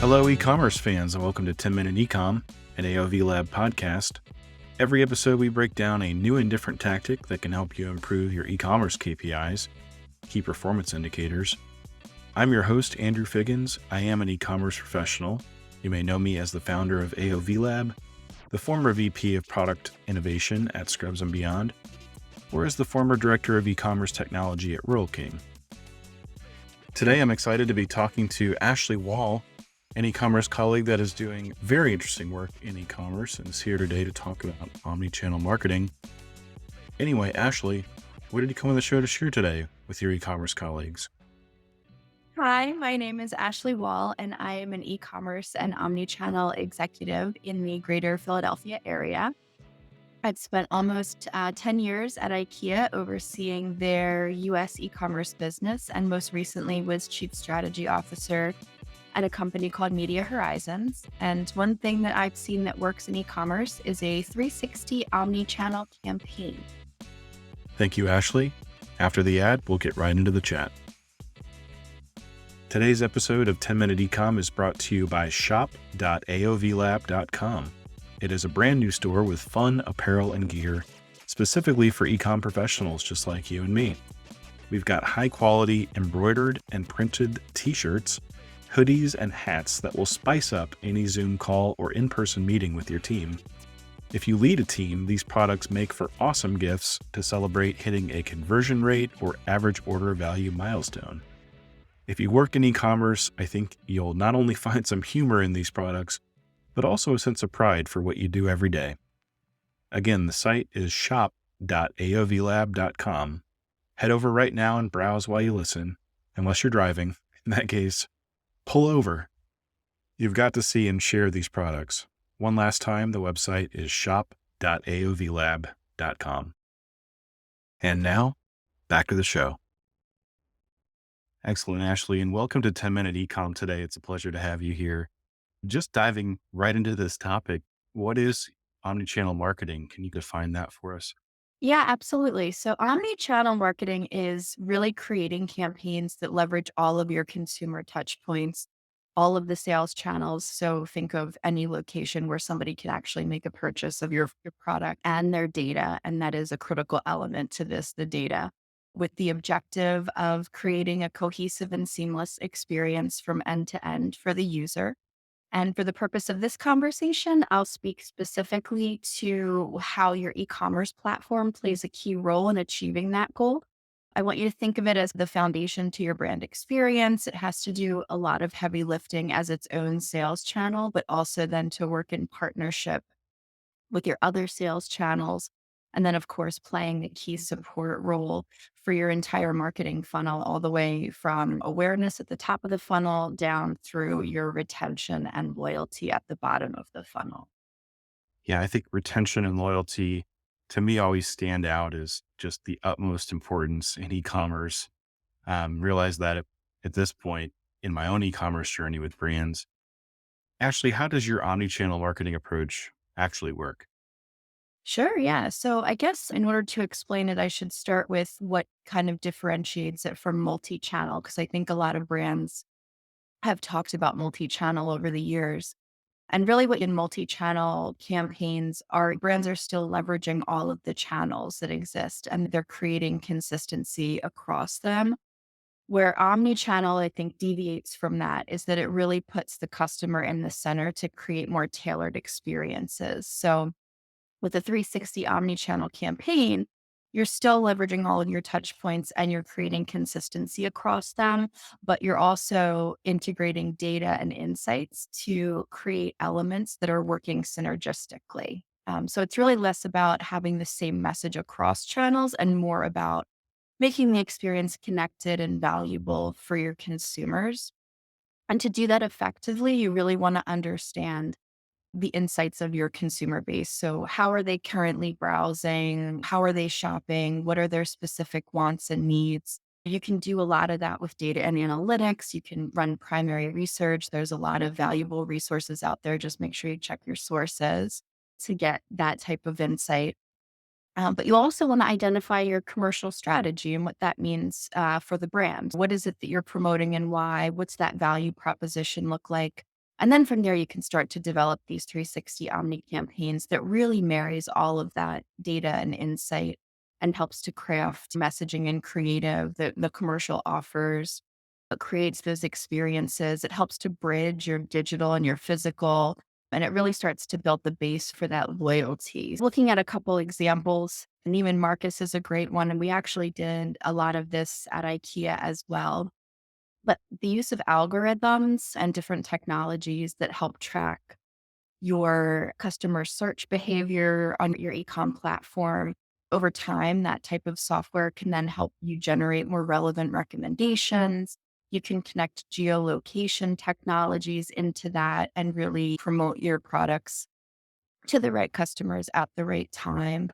Hello, e-commerce fans, and welcome to 10-Minute Ecom, an AOV Lab podcast. Every episode, we break down a new and different tactic that can help you improve your e-commerce KPIs, key performance indicators. I'm your host, Andrew Figgins. I am an e-commerce professional. You may know me as the founder of AOV Lab, the former VP of Product Innovation at Scrubs & Beyond, or as the former Director of E-commerce Technology at Rural King. Today, I'm excited to be talking to Ashley Wahl, an e-commerce colleague that is doing very interesting work in e-commerce and is here today to talk about omnichannel marketing. Anyway, Ashley, what did you come on the show to share today with your e-commerce colleagues? Hi, my name is Ashley Wahl, and I am an e-commerce and omnichannel executive in the greater Philadelphia area. I've spent almost 10 years at IKEA overseeing their US e-commerce business, and most recently was Chief Strategy Officer at a company called Media Horizons. And one thing that I've seen that works in e-commerce is a 360 omni-channel campaign. Thank you, Ashley. After the ad, we'll get right into the chat. Today's episode of 10-Minute Ecom is brought to you by shop.aovlab.com. It is a brand new store with fun apparel and gear, specifically for ecom professionals just like you and me. We've got high quality embroidered and printed t-shirts, hoodies, and hats that will spice up any Zoom call or in-person meeting with your team. If you lead a team, these products make for awesome gifts to celebrate hitting a conversion rate or average order value milestone. If you work in e-commerce, I think you'll not only find some humor in these products, but also a sense of pride for what you do every day. Again, the site is shop.aovlab.com. Head over right now and browse while you listen, unless you're driving. In that case, pull over. You've got to see and share these products. One last time, the website is shop.aovlab.com. And now, back to the show. Excellent, Ashley, and welcome to 10-Minute Ecom today. It's a pleasure to have you here. Just diving right into this topic, what is omnichannel marketing? Can you define that for us? Yeah, absolutely. So omni-channel marketing is really creating campaigns that leverage all of your consumer touch points, all of the sales channels. So think of any location where somebody can actually make a purchase of your product and their data. And that is a critical element to this, the data, with the objective of creating a cohesive and seamless experience from end to end for the user. And for the purpose of this conversation, I'll speak specifically to how your e-commerce platform plays a key role in achieving that goal. I want you to think of it as the foundation to your brand experience. It has to do a lot of heavy lifting as its own sales channel, but also then to work in partnership with your other sales channels. And then, of course, playing the key support role for your entire marketing funnel, all the way from awareness at the top of the funnel down through your retention and loyalty at the bottom of the funnel. Yeah, I think retention and loyalty to me always stand out as just the utmost importance in e-commerce. Realize that at this point in my own e-commerce journey with brands. Ashley, how does your omnichannel marketing approach actually work? Sure. Yeah. So I guess in order to explain it, I should start with what kind of differentiates it from multi channel, because I think a lot of brands have talked about multi channel over the years. And really, what in multi channel campaigns are brands are still leveraging all of the channels that exist and they're creating consistency across them. Where omni channel, I think, deviates from that is that it really puts the customer in the center to create more tailored experiences. So, with a 360 omni-channel campaign, you're still leveraging all of your touch points and you're creating consistency across them, but you're also integrating data and insights to create elements that are working synergistically. So it's really less about having the same message across channels and more about making the experience connected and valuable for your consumers. And to do that effectively, you really want to understand the insights of your consumer base. So, how are they currently browsing? How are they shopping? What are their specific wants and needs? You can do a lot of that with data and analytics. You can run primary research. There's a lot of valuable resources out there. Just make sure you check your sources to get that type of insight. But you also want to identify your commercial strategy and what that means for the brand. What is it that you're promoting and why? What's that value proposition look like? And then from there, you can start to develop these 360 Omni campaigns that really marries all of that data and insight and helps to craft messaging and creative, the commercial offers. It creates those experiences. It helps to bridge your digital and your physical. And it really starts to build the base for that loyalty. Looking at a couple examples, Neiman Marcus is a great one. And we actually did a lot of this at IKEA as well. But the use of algorithms and different technologies that help track your customer search behavior on your e-com platform over time, that type of software can then help you generate more relevant recommendations. You can connect geolocation technologies into that and really promote your products to the right customers at the right time.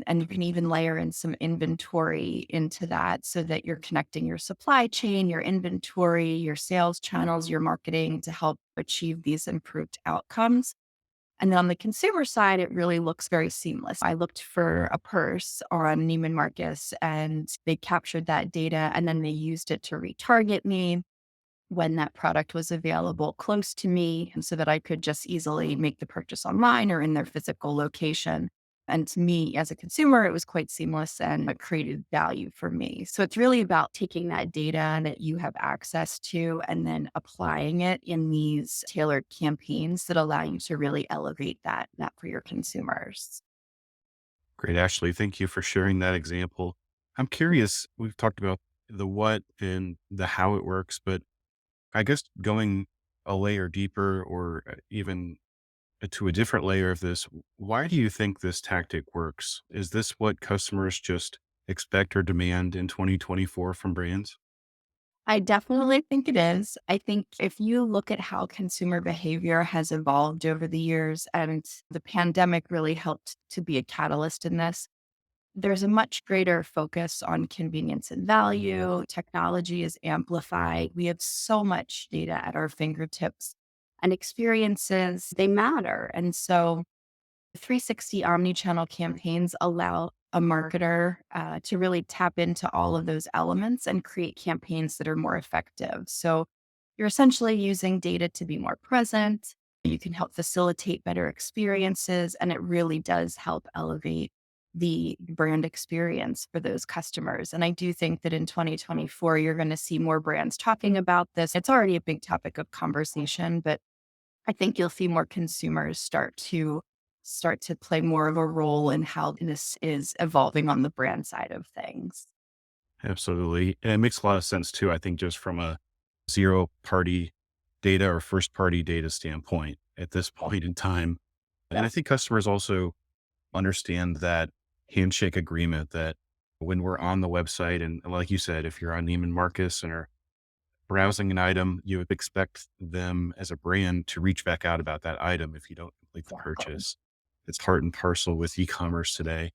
And you can even layer in some inventory into that so that you're connecting your supply chain, your inventory, your sales channels, your marketing to help achieve these improved outcomes. And then on the consumer side, it really looks very seamless. I looked for a purse on Neiman Marcus and they captured that data and then they used it to retarget me when that product was available close to me and so that I could just easily make the purchase online or in their physical location. And to me, as a consumer, it was quite seamless and it created value for me. So it's really about taking that data that you have access to and then applying it in these tailored campaigns that allow you to really elevate that for your consumers. Great, Ashley. Thank you for sharing that example. I'm curious, we've talked about the what and the how it works, but I guess going a layer deeper or even to a different layer of this, why do you think this tactic works? Is this what customers just expect or demand in 2024 from brands? I definitely think it is. I think if you look at how consumer behavior has evolved over the years, and the pandemic really helped to be a catalyst in this, there's a much greater focus on convenience and value. Technology is amplified. We have so much data at our fingertips and experiences, they matter. And so 360 omni-channel campaigns allow a marketer to really tap into all of those elements and create campaigns that are more effective. So you're essentially using data to be more present. You can help facilitate better experiences, and it really does help elevate the brand experience for those customers. And I do think that in 2024, you're going to see more brands talking about this. It's already a big topic of conversation, but I think you'll see more consumers start to play more of a role in how this is evolving on the brand side of things. Absolutely. And it makes a lot of sense too, I think, just from a zero party data or first party data standpoint at this point in time. And Yeah. I think customers also understand that handshake agreement that when we're on the website, and like you said, if you're on Neiman Marcus and are browsing an item, you would expect them as a brand to reach back out about that item if you don't complete the Exactly. purchase. It's part and parcel with e-commerce today.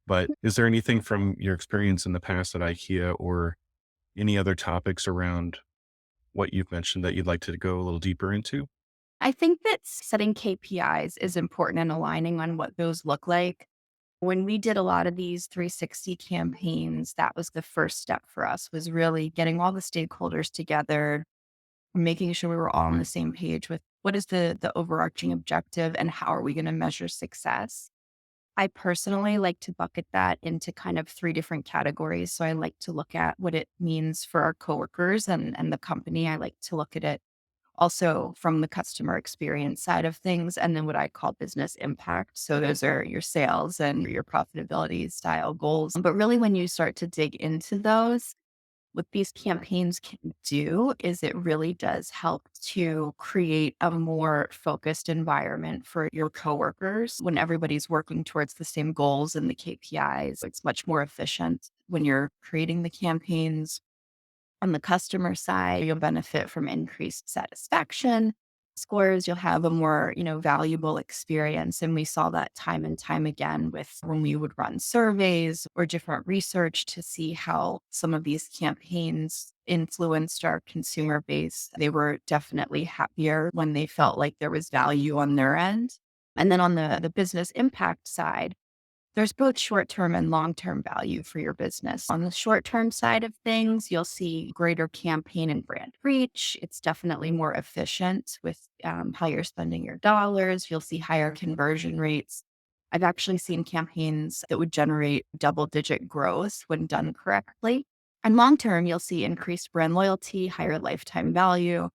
But is there anything from your experience in the past at IKEA or any other topics around what you've mentioned that you'd like to go a little deeper into? I think that setting KPIs is important and aligning on what those look like. When we did a lot of these 360 campaigns, that was the first step for us was really getting all the stakeholders together, making sure we were all on the same page with what is the overarching objective and how are we going to measure success. I personally like to bucket that into kind of three different categories. So I like to look at what it means for our coworkers and the company. I like to look at it also from the customer experience side of things, and then what I call business impact. So those are your sales and your profitability style goals. But really, when you start to dig into those, what these campaigns can do is it really does help to create a more focused environment for your coworkers when everybody's working towards the same goals and the KPIs. It's much more efficient when you're creating the campaigns. On the customer side, you'll benefit from increased satisfaction scores. You'll have a more, valuable experience. And we saw that time and time again with when we would run surveys or different research to see how some of these campaigns influenced our consumer base. They were definitely happier when they felt like there was value on their end. And then on the business impact side, there's both short-term and long-term value for your business. On the short-term side of things, you'll see greater campaign and brand reach. It's definitely more efficient with how you're spending your dollars. You'll see higher conversion rates. I've actually seen campaigns that would generate double-digit growth when done correctly. And long-term, you'll see increased brand loyalty, higher lifetime value.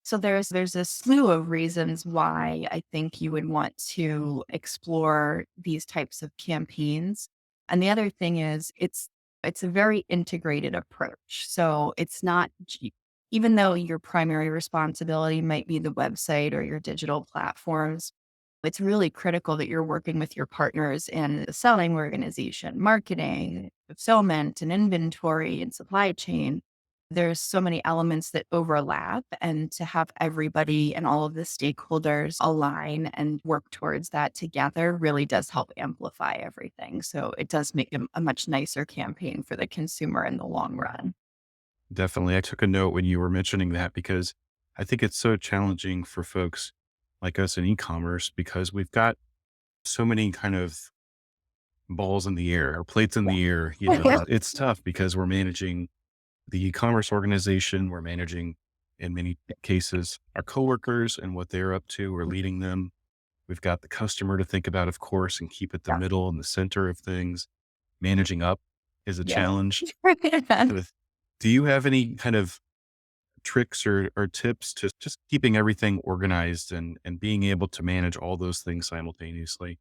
So there's a slew of reasons why I think you would want to explore these types of campaigns. And the other thing is it's a very integrated approach. So it's not even though your primary responsibility might be the website or your digital platforms, it's really critical that you're working with your partners in the selling organization, marketing, fulfillment, and inventory and supply chain. There's so many elements that overlap, and to have everybody and all of the stakeholders align and work towards that together really does help amplify everything. So it does make a much nicer campaign for the consumer in the long run. Definitely. I took a note when you were mentioning that because I think it's so challenging for folks like us in e-commerce because we've got so many kind of balls in the air or plates in the air. Yeah. It's tough because we're managing the e-commerce organization. We're managing, in many cases, our coworkers and what they're up to. We're leading them. We've got the customer to think about, of course, and keep it the Yeah. middle and the center of things. Managing up is a Yeah. challenge. Kind of- Do you have any kind of tricks or tips to just keeping everything organized and being able to manage all those things simultaneously?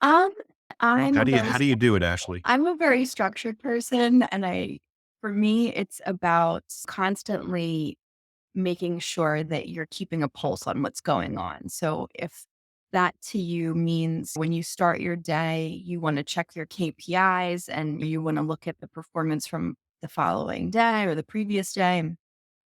Um, I'm a very How do you do it, Ashley? I'm a very structured person, and for me, it's about constantly making sure that you're keeping a pulse on what's going on. So if that to you means when you start your day, you want to check your KPIs and you want to look at the performance from the following day or the previous day,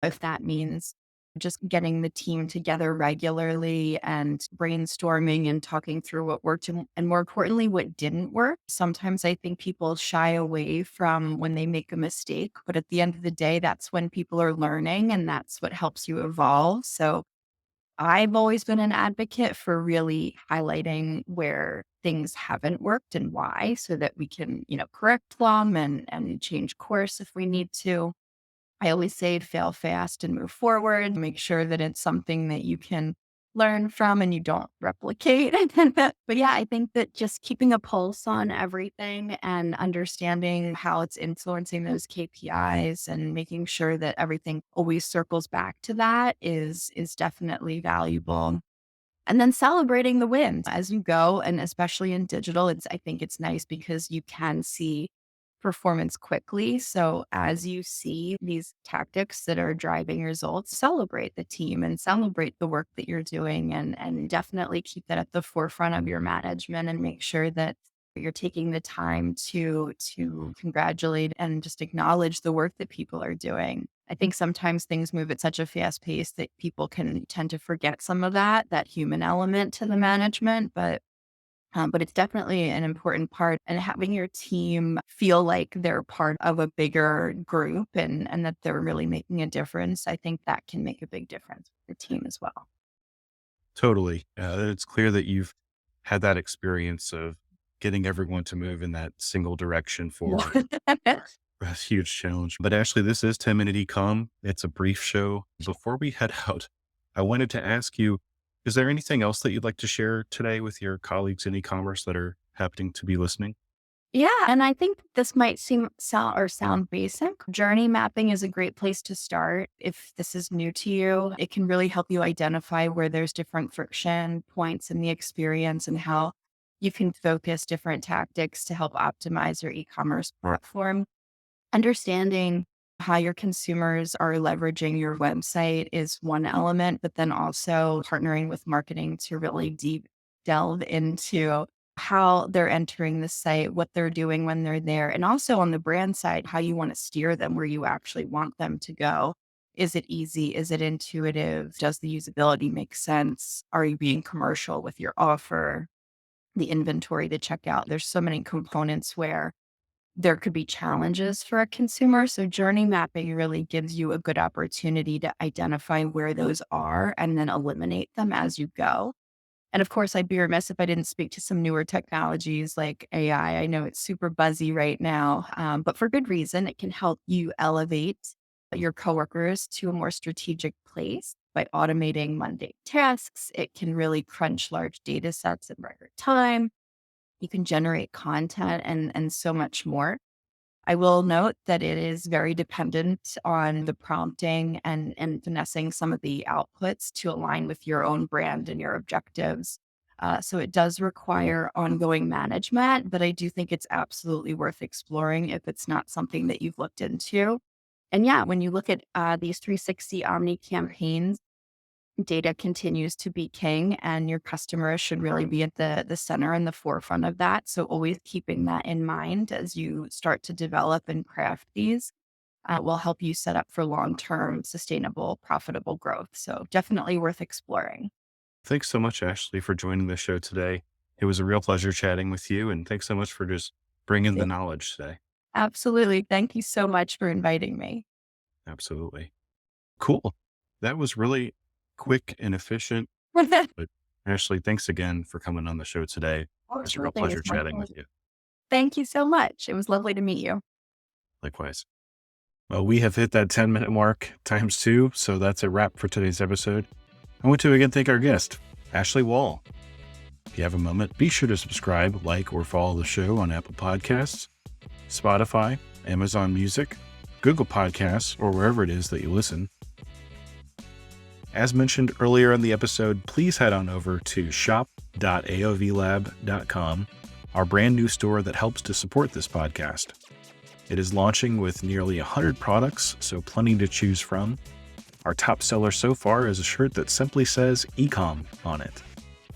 if that means just getting the team together regularly and brainstorming and talking through what worked and more importantly, what didn't work. Sometimes I think people shy away from when they make a mistake, but at the end of the day, that's when people are learning and that's what helps you evolve. So I've always been an advocate for really highlighting where things haven't worked and why so that we can, correct them and change course if we need to. I always say fail fast and move forward. Make sure that it's something that you can learn from and you don't replicate. But yeah, I think that just keeping a pulse on everything and understanding how it's influencing those KPIs and making sure that everything always circles back to that is definitely valuable. And then celebrating the wins as you go, and especially in digital, I think it's nice because you can see performance quickly. So as you see these tactics that are driving results, celebrate the team and celebrate the work that you're doing and definitely keep that at the forefront of your management and make sure that you're taking the time to congratulate and just acknowledge the work that people are doing. I think sometimes things move at such a fast pace that people can tend to forget some of that human element to the management, but it's definitely an important part. And having your team feel like they're part of a bigger group and that they're really making a difference, I think that can make a big difference for the team as well. Totally. It's clear that you've had that experience of getting everyone to move in that single direction forward. Yeah. A huge challenge. But Ashley, this is 10-minute ecom. It's a brief show. Before we head out, I wanted to ask you, is there anything else that you'd like to share today with your colleagues in e-commerce that are happening to be listening? Yeah, and I think this might sound basic. Journey mapping is a great place to start. If this is new to you, it can really help you identify where there's different friction points in the experience and how you can focus different tactics to help optimize your e-commerce platform. Understanding how your consumers are leveraging your website is one element, but then also partnering with marketing to really deep delve into how they're entering the site, what they're doing when they're there, and also on the brand side, how you want to steer them where you actually want them to go. Is it easy? Is it intuitive? Does the usability make sense? Are you being commercial with your offer? The inventory, the checkout. There's so many components where there could be challenges for a consumer. So journey mapping really gives you a good opportunity to identify where those are and then eliminate them as you go. And of course, I'd be remiss if I didn't speak to some newer technologies like AI. I know it's super buzzy right now, but for good reason. It can help you elevate your coworkers to a more strategic place by automating mundane tasks. It can really crunch large data sets in record time. You can generate content and so much more. I will note that it is very dependent on the prompting and finessing some of the outputs to align with your own brand and your objectives. So it does require ongoing management, but I do think it's absolutely worth exploring if it's not something that you've looked into. And yeah, when you look at these 360 Omni campaigns, data continues to be king, and your customers should really be at the center and the forefront of that. So always keeping that in mind as you start to develop and craft these will help you set up for long-term sustainable, profitable growth. So definitely worth exploring. Thanks so much, Ashley, for joining the show today. It was a real pleasure chatting with you, and thanks so much for just bringing the knowledge today. Absolutely. Thank you so much for inviting me. Absolutely. Cool. That was really quick and efficient. But Ashley, thanks again for coming on the show today. Oh, It's a sure real thing. pleasure It's my chatting with pleasure. you. Thank you so much. It was lovely to meet you. Likewise. Well, we have hit that 10-minute mark times two, so that's a wrap for today's episode. I want to again thank our guest, Ashley Wahl. If you have a moment, be sure to subscribe, like, or follow the show on Apple Podcasts, Spotify, Amazon Music, Google Podcasts, or wherever it is that you listen. As mentioned earlier in the episode, please head on over to shop.aovlab.com, our brand new store that helps to support this podcast. It is launching with nearly 100 products, so plenty to choose from. Our top seller so far is a shirt that simply says Ecom on it.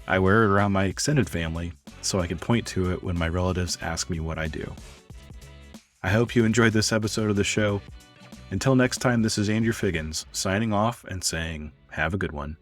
I wear it around my extended family, so I can point to it when my relatives ask me what I do. I hope you enjoyed this episode of the show. Until next time, this is Andrew Figgins, signing off and saying, have a good one.